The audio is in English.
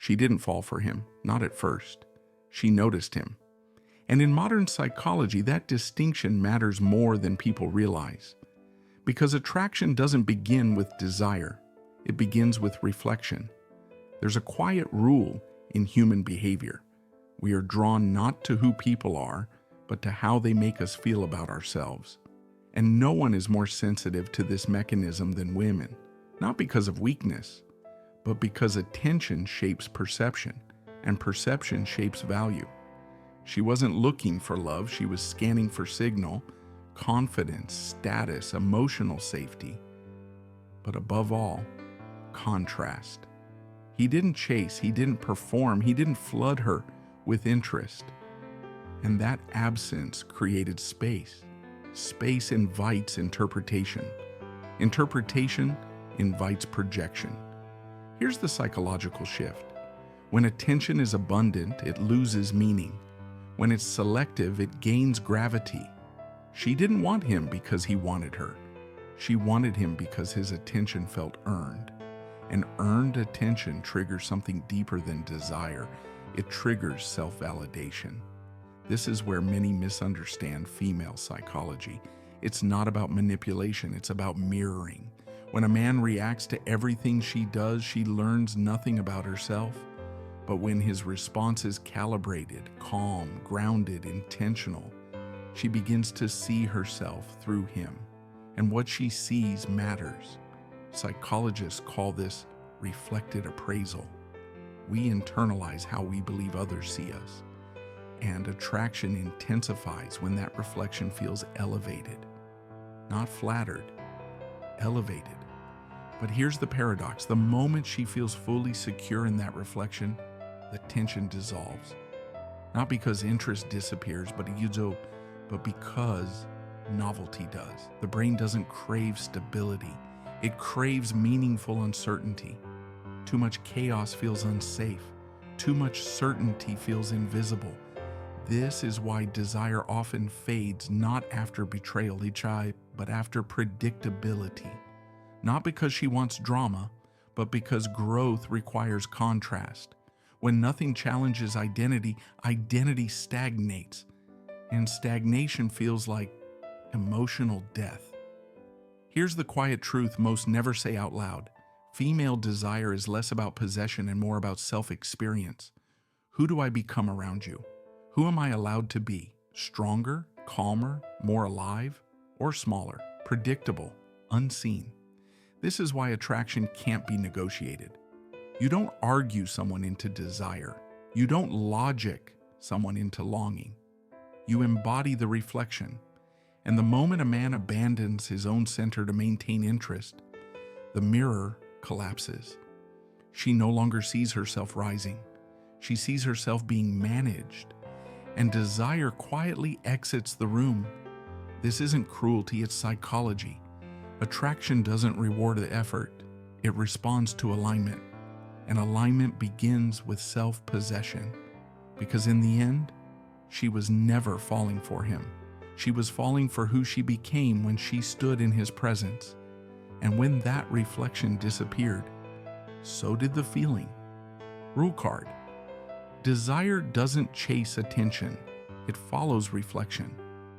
She didn't fall for him, not at first. She noticed him. And in modern psychology, that distinction matters more than people realize. Because attraction doesn't begin with desire. It begins with reflection. There's a quiet rule in human behavior. We are drawn not to who people are, but to how they make us feel about ourselves. And no one is more sensitive to this mechanism than women, not because of weakness, but because attention shapes perception, and perception shapes value. She wasn't looking for love, she was scanning for signal, confidence, status, emotional safety. But above all, contrast. He didn't chase, he didn't perform, he didn't flood her with interest. And that absence created space. Space invites interpretation. Interpretation invites projection. Here's the psychological shift. When attention is abundant, it loses meaning. When it's selective, it gains gravity. She didn't want him because he wanted her. She wanted him because his attention felt earned. And earned attention triggers something deeper than desire. It triggers self-validation. This is where many misunderstand female psychology. It's not about manipulation, it's about mirroring. When a man reacts to everything she does, she learns nothing about herself. But when his response is calibrated, calm, grounded, intentional, she begins to see herself through him. And what she sees matters. Psychologists call this reflected appraisal. We internalize how we believe others see us. And attraction intensifies when that reflection feels elevated. Not flattered, elevated. But here's the paradox. The moment she feels fully secure in that reflection, the tension dissolves. Not because interest disappears, but because novelty does. The brain doesn't crave stability. It craves meaningful uncertainty. Too much chaos feels unsafe. Too much certainty feels invisible. This is why desire often fades not after betrayal, but after predictability. Not because she wants drama, but because growth requires contrast. When nothing challenges identity, identity stagnates. And stagnation feels like emotional death. Here's the quiet truth most never say out loud. Female desire is less about possession and more about self-experience. Who do I become around you? Who am I allowed to be? Stronger, calmer, more alive, or smaller, predictable, unseen? This is why attraction can't be negotiated. You don't argue someone into desire. You don't logic someone into longing. You embody the reflection. And the moment a man abandons his own center to maintain interest, the mirror collapses. She no longer sees herself rising. She sees herself being managed. And desire quietly exits the room. This isn't cruelty, it's psychology. Attraction doesn't reward the effort. It responds to alignment. And alignment begins with self-possession. Because in the end, she was never falling for him. She was falling for who she became when she stood in his presence. And when that reflection disappeared, so did the feeling. Rule card. Desire doesn't chase attention. It follows reflection.